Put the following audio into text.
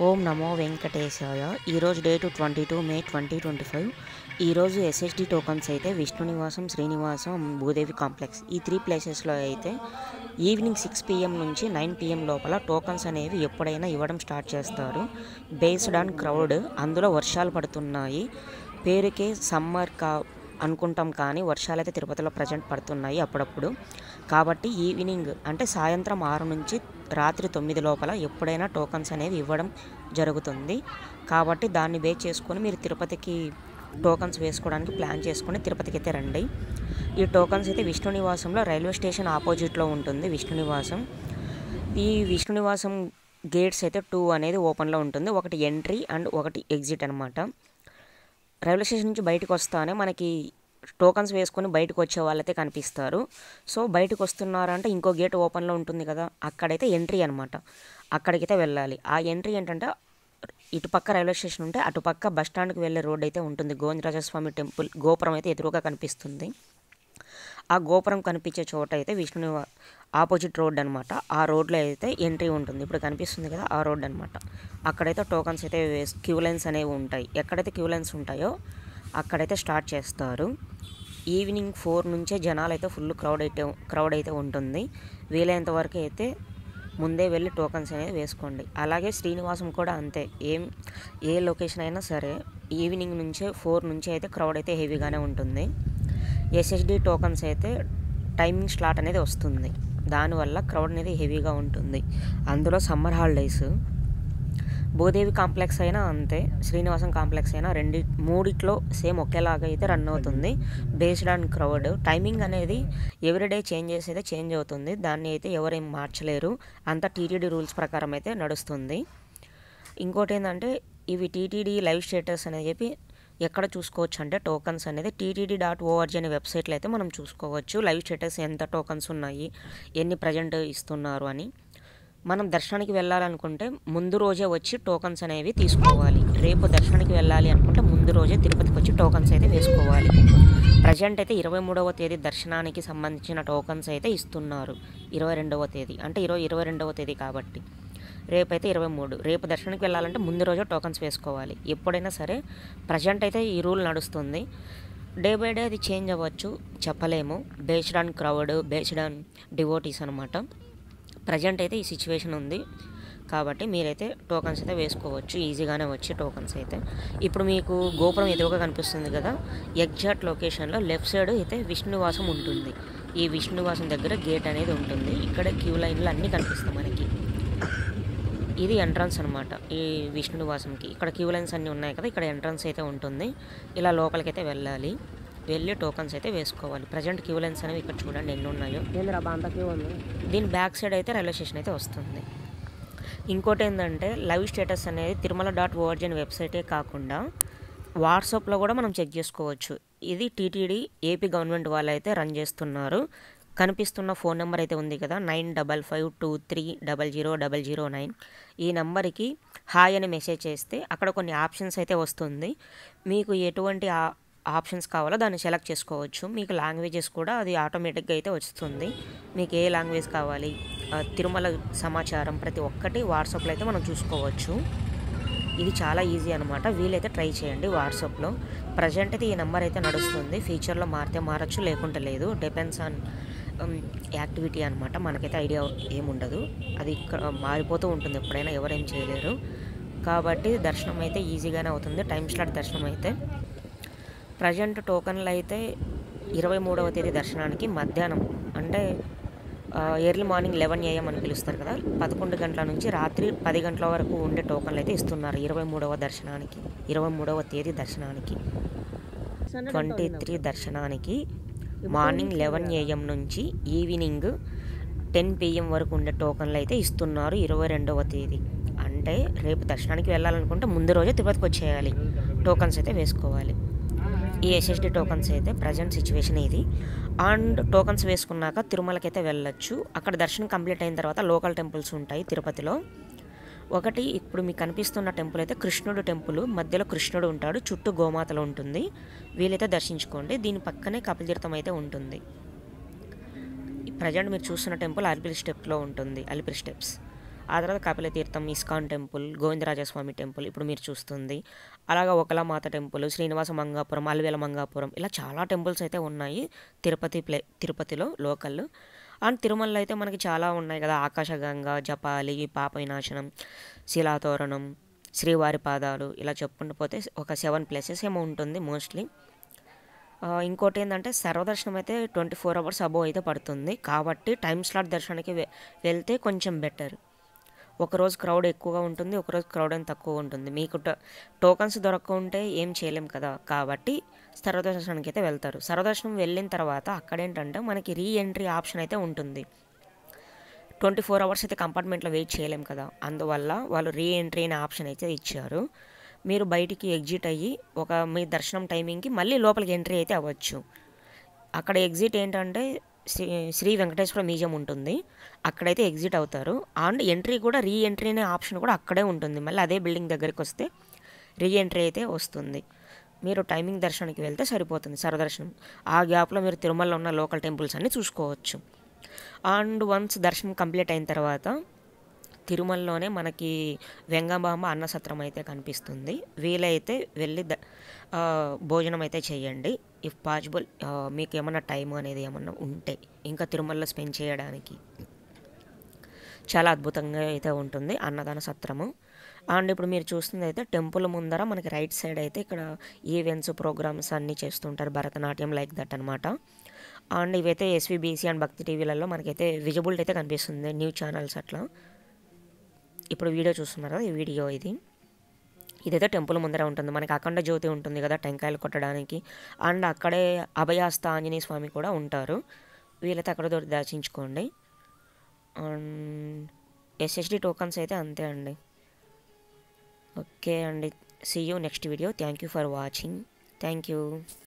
ఓం నమో వెంకటేశాయ. ఈరోజు డేటు 22 మే 2025. ఈరోజు SSD tokens అయితే విష్ణు నివాసం, శ్రీనివాసం, భూదేవి కాంప్లెక్స్ ఈ 3 ప్లేసెస్లో అయితే ఈవినింగ్ 6 PM నుంచి 9 PM లోపల టోకన్స్ అనేవి ఎప్పుడైనా ఇవ్వడం స్టార్ట్ చేస్తారు. Based on crowd. అందులో వర్షాలు పడుతున్నాయి. పేరుకే సమ్మర్ అనుకుంటాం, కానీ వర్షాలు అయితే తిరుపతిలో ప్రజెంట్ పడుతున్నాయి అప్పుడప్పుడు. కాబట్టి ఈవినింగ్ అంటే సాయంత్రం 6 నుంచి రాత్రి 9 లోపల ఎప్పుడైనా టోకన్స్ అనేవి ఇవ్వడం జరుగుతుంది. కాబట్టి దాన్ని బేస్ చేసుకొని మీరు తిరుపతికి టోకన్స్ వేసుకోవడానికి ప్లాన్ చేసుకొని తిరుపతికి అయితే రండి. ఈ టోకన్స్ అయితే విష్ణు నివాసంలో రైల్వే స్టేషన్ ఆపోజిట్లో ఉంటుంది. విష్ణు నివాసం ఈ విష్ణు నివాసం గేట్స్ అయితే 2 అనేది ఓపెన్లో ఉంటుంది. ఒకటి ఎంట్రీ అండ్ ఒకటి ఎగ్జిట్ అనమాట. రైల్వే స్టేషన్ నుంచి బయటకు వస్తానే మనకి టోకన్స్ వేసుకొని బయటకు వచ్చే వాళ్ళైతే కనిపిస్తారు. సో బయటకు వస్తున్నారంటే ఇంకో గేట్ ఓపెన్లో ఉంటుంది కదా, అక్కడైతే ఎంట్రీ అనమాట. అక్కడికైతే వెళ్ళాలి. ఆ ఎంట్రీ ఏంటంటే ఇటుపక్క రైల్వే స్టేషన్ ఉంటే అటుపక్క బస్ స్టాండ్కి వెళ్ళే రోడ్ అయితే ఉంటుంది. గోవిందరాజస్వామి టెంపుల్ గోపురం అయితే ఎదురుగా కనిపిస్తుంది. ఆ గోపురం కనిపించే చోట అయితే విష్ణు ఆపోజిట్ రోడ్ అనమాట. ఆ రోడ్లో అయితే ఎంట్రీ ఉంటుంది. ఇప్పుడు కనిపిస్తుంది కదా, ఆ రోడ్ అనమాట. అక్కడైతే టోకన్స్ అయితే క్యూ లైన్స్ అనేవి ఉంటాయి. ఎక్కడైతే క్యూ లైన్స్ ఉంటాయో అక్కడైతే స్టార్ట్ చేస్తారు. ఈవినింగ్ 4 నుంచే జనాలు అయితే ఫుల్ క్రౌడ్ అయితే ఉంటుంది. వీలైనంత వరకు అయితే ముందే వెళ్ళి టోకన్స్ అనేది వేసుకోండి. అలాగే శ్రీనివాసం కూడా అంతే. ఏ లొకేషన్ అయినా సరే ఈవినింగ్ నుంచే 4 నుంచి అయితే క్రౌడ్ అయితే హెవీగానే ఉంటుంది. ఎస్ఎస్డి టోకన్స్ అయితే టైమింగ్ స్లాట్ అనేది వస్తుంది. దానివల్ల క్రౌడ్ అనేది హెవీగా ఉంటుంది. అందులో సమ్మర్ హాలిడేస్. భూదేవి కాంప్లెక్స్ అయినా అంతే, శ్రీనివాసం కాంప్లెక్స్ అయినా మూడిట్లో సేమ్ ఒకేలాగా అయితే రన్ అవుతుంది. Based on crowd. టైమింగ్ అనేది ఎవ్రీడే చేంజ్ అవుతుంది. దాన్ని అయితే ఎవరేం మార్చలేరు. అంతా టీటీడీ రూల్స్ ప్రకారం అయితే నడుస్తుంది. ఇంకోటి ఏంటంటే ఇవి టీటీడీ లైవ్ స్టేటస్ అనేది చెప్పి ఎక్కడ చూసుకోవచ్చు అంటే టోకన్స్ అనేది ttd.org అనే వెబ్సైట్లో అయితే మనం చూసుకోవచ్చు. లైవ్ స్టేటస్ ఎంత టోకన్స్ ఉన్నాయి, ఎన్ని ప్రజెంట్ ఇస్తున్నారు అని. మనం దర్శనానికి వెళ్ళాలనుకుంటే ముందు రోజే వచ్చి టోకన్స్ అనేవి తీసుకోవాలి. రేపు దర్శనానికి వెళ్ళాలి అనుకుంటే ముందు రోజే తిరుపతికి వచ్చి టోకన్స్ అయితే వేసుకోవాలి. ప్రజెంట్ అయితే 23వ తేదీ దర్శనానికి సంబంధించిన టోకన్స్ అయితే ఇస్తున్నారు. 22వ తేదీ అంటే 22వ తేదీ కాబట్టి రేపైతే 23. రేపు దర్శనానికి వెళ్ళాలంటే ముందు రోజే టోకన్స్ వేసుకోవాలి. ఎప్పుడైనా సరే ప్రజెంట్ అయితే ఈ రూల్ నడుస్తుంది. డే బై డే అది చేంజ్ అవ్వచ్చు, చెప్పలేము. Based on crowd, based on devotees అనమాట. ప్రజెంట్ అయితే ఈ సిచ్యువేషన్ ఉంది. కాబట్టి మీరైతే టోకన్స్ అయితే వేసుకోవచ్చు. ఈజీగానే వచ్చి టోకన్స్ అయితే. ఇప్పుడు మీకు గోపురం ఎదురుగా కనిపిస్తుంది కదా, ఎగ్జాక్ట్ లొకేషన్లో లెఫ్ట్ సైడ్ అయితే విష్ణునివాసం ఉంటుంది. ఈ విష్ణునివాసం దగ్గర గేట్ అనేది ఉంటుంది. ఇక్కడ క్యూ లైన్లు అన్నీ కనిపిస్తాయి మనకి. ఇది ఎంట్రన్స్ అనమాట ఈ విష్ణు నివాసంకి. ఇక్కడ క్యూ లైన్స్ అన్నీ ఉన్నాయి కదా, ఇక్కడ ఎంట్రన్స్ అయితే ఉంటుంది. ఇలా లోపలికి అయితే వెళ్ళి టోకన్స్ అయితే వేసుకోవాలి. ప్రజెంట్ క్యూ లైన్స్ అనేవి ఇక్కడ చూడండి ఎన్ని ఉన్నాయో. దీని బ్యాక్ సైడ్ అయితే రైల్వే స్టేషన్ అయితే వస్తుంది. ఇంకోటి ఏంటంటే లైవ్ స్టేటస్ అనేది తిరుమల.org అనే వెబ్సైటే కాకుండా వాట్సాప్లో కూడా మనం చెక్ చేసుకోవచ్చు. ఇది టీటీడీ ఏపీ గవర్నమెంట్ వాళ్ళు అయితే రన్ చేస్తున్నారు. కనిపిస్తున్న ఫోన్ నెంబర్ అయితే ఉంది కదా, 9552300009. ఈ నెంబర్కి హాయ్ అని మెసేజ్ చేస్తే అక్కడ కొన్ని ఆప్షన్స్ అయితే వస్తుంది. మీకు ఎటువంటి ఆప్షన్స్ కావాలో దాన్ని సెలెక్ట్ చేసుకోవచ్చు. మీకు లాంగ్వేజెస్ కూడా అది ఆటోమేటిక్గా అయితే వస్తుంది. మీకు ఏ లాంగ్వేజ్ కావాలి, తిరుమల సమాచారం ప్రతి ఒక్కటి వాట్సాప్లో అయితే మనం చూసుకోవచ్చు. ఇది చాలా ఈజీ అనమాట. వీలైతే ట్రై చేయండి వాట్సాప్లో. ప్రజెంట్ అయితే ఈ నెంబర్ అయితే నడుస్తుంది. ఫ్యూచర్లో మారితే మారచ్చు, లేకుంటే లేదు. డిపెండ్స్ ఆన్ యాక్టివిటీ అనమాట. మనకైతే ఐడియా ఏముండదు. అది మారిపోతూ ఉంటుంది ఎప్పుడైనా, ఎవరేం చేయలేరు. కాబట్టి దర్శనం అయితే ఈజీగానే అవుతుంది. టైం స్లాట్ దర్శనం అయితే. ప్రజెంట్ టోకన్లు అయితే 23వ తేదీ దర్శనానికి మధ్యాహ్నం అంటే ఎర్లీ మార్నింగ్ 11 AM అని పిలుస్తారు కదా, 11 గంటల నుంచి రాత్రి 10 గంటల వరకు ఉండే టోకన్లు అయితే ఇస్తున్నారు 23వ తేదీ దర్శనానికి. 23 దర్శనానికి మార్నింగ్ 11 AM నుంచి ఈవినింగ్ 10 PM వరకు ఉండే టోకన్లు అయితే ఇస్తున్నారు 22వ తేదీ. అంటే రేపు దర్శనానికి వెళ్ళాలనుకుంటే ముందు రోజే తిరుపతికి వచ్చేయాలి, టోకన్స్ అయితే వేసుకోవాలి. ఈ ఎస్ఎస్డి టోకన్స్ అయితే ప్రజెంట్ సిచ్యువేషన్ ఇది. అండ్ టోకన్స్ వేసుకున్నాక తిరుమలకి అయితే వెళ్ళొచ్చు. అక్కడ దర్శనం కంప్లీట్ అయిన తర్వాత లోకల్ టెంపుల్స్ ఉంటాయి తిరుపతిలో. ఒకటి ఇప్పుడు మీకు కనిపిస్తున్న టెంపుల్ అయితే కృష్ణుడు టెంపుల్. మధ్యలో కృష్ణుడు ఉంటాడు, చుట్టూ గోమాతలు ఉంటుంది. వీలైతే దర్శించుకోండి. దీని పక్కనే కపిలతీర్థం అయితే ఉంటుంది. ప్రజెంట్ మీరు చూస్తున్న టెంపుల్ అలిపిరి స్టెప్స్లో ఉంటుంది. అలిపిరి స్టెప్స్ ఆ తర్వాత Kapilatheertham, ISKCON temple, Govindarajaswamy temple ఇప్పుడు మీరు చూస్తుంది. అలాగా ఒకలామాత టెంపుల్, శ్రీనివాస మంగాపురం, అలివేల మంగాపురం ఇలా చాలా టెంపుల్స్ అయితే ఉన్నాయి తిరుపతిలో లోకల్. అండ్ తిరుమలలో అయితే మనకి చాలా ఉన్నాయి కదా, ఆకాశగంగా, జపాలి, పాప వినాశనం, శిలాతోరణం, శ్రీవారి పాదాలు ఇలా చెప్పుకుంటూ పోతే ఒక 7 ప్లేసెస్ ఏమో ఉంటుంది మోస్ట్లీ. ఇంకోటి ఏంటంటే సర్వదర్శనం అయితే 24 అవర్స్ అబోవ్ అయితే పడుతుంది. కాబట్టి టైం స్లాట్ దర్శనానికి వెళ్తే కొంచెం బెటర్. ఒకరోజు క్రౌడ్ ఎక్కువగా ఉంటుంది, ఒకరోజు క్రౌడ్ అని తక్కువ ఉంటుంది. మీకు టోకన్స్ దొరకకుంటే ఏం చేయలేం కదా, కాబట్టి సర్వదర్శనానికి అయితే వెళ్తారు. సర్వదర్శనం వెళ్ళిన తర్వాత అక్కడేంటంటే మనకి రీ ఎంట్రీ ఆప్షన్ అయితే ఉంటుంది. 24 అవర్స్ అయితే కంపార్ట్మెంట్లో వెయిట్ చేయలేం కదా, అందువల్ల వాళ్ళు రీ ఎంట్రీ అనే ఆప్షన్ అయితే ఇచ్చారు. మీరు బయటికి ఎగ్జిట్ అయ్యి మీ దర్శనం టైమింగ్కి మళ్ళీ లోపలికి ఎంట్రీ అయితే అవ్వచ్చు. అక్కడ ఎగ్జిట్ ఏంటంటే శ్రీ వెంకటేశ్వర మ్యూజియం ఉంటుంది, అక్కడైతే ఎగ్జిట్ అవుతారు. అండ్ ఎంట్రీ కూడా రీ ఎంట్రీ అనే ఆప్షన్ కూడా అక్కడే ఉంటుంది. మళ్ళీ అదే బిల్డింగ్ దగ్గరికి వస్తే రీ ఎంట్రీ అయితే వస్తుంది. మీరు టైమింగ్ దర్శనానికి వెళ్తే సరిపోతుంది సర్వదర్శనం. ఆ గ్యాప్లో మీరు తిరుమలలో ఉన్న లోకల్ టెంపుల్స్ అన్నీ చూసుకోవచ్చు. అండ్ వన్స్ దర్శనం కంప్లీట్ అయిన తర్వాత తిరుమలలోనే మనకి వెంగమాంబ అన్నసత్రం అయితే కనిపిస్తుంది. వీలైతే వెళ్ళి భోజనం అయితే చేయండి ఇఫ్ పాసిబుల్. మీకు ఏమన్నా టైం అనేది ఏమన్నా ఉంటే ఇంకా తిరుమలలో స్పెండ్ చేయడానికి చాలా అద్భుతంగా అయితే ఉంటుంది అన్నదాన సత్రము. అండ్ ఇప్పుడు మీరు చూస్తుంది అయితే టెంపుల్ ముందర మనకి రైట్ సైడ్ అయితే ఇక్కడ ఈవెంట్స్, ప్రోగ్రామ్స్ అన్నీ చేస్తుంటారు, భరతనాట్యం లైక్ దట్ అనమాట. అండ్ ఇవైతే ఎస్వీబీసీ అండ్ భక్తి టీవీలలో మనకైతే విజిబిలిటీ అయితే కనిపిస్తుంది, న్యూస్ ఛానల్స్ అట్లా. ఇప్పుడు వీడియో చూస్తున్నారు కదా, ఈ వీడియో ఇదైతే టెంపుల్ ముందర ఉంటుంది. మనకి అఖండ జ్యోతి ఉంటుంది కదా టెంకాయలు కొట్టడానికి. అండ్ అక్కడే అభయాస్త ఆంజనేయ స్వామి కూడా ఉంటారు. వీలైతే అక్కడ దర్శించుకోండి. అండ్ ఎస్ఎస్డి టోకన్స్ అయితే అంతే అండి. ఓకే అండి, see you next video. Thank you for watching. Thank you.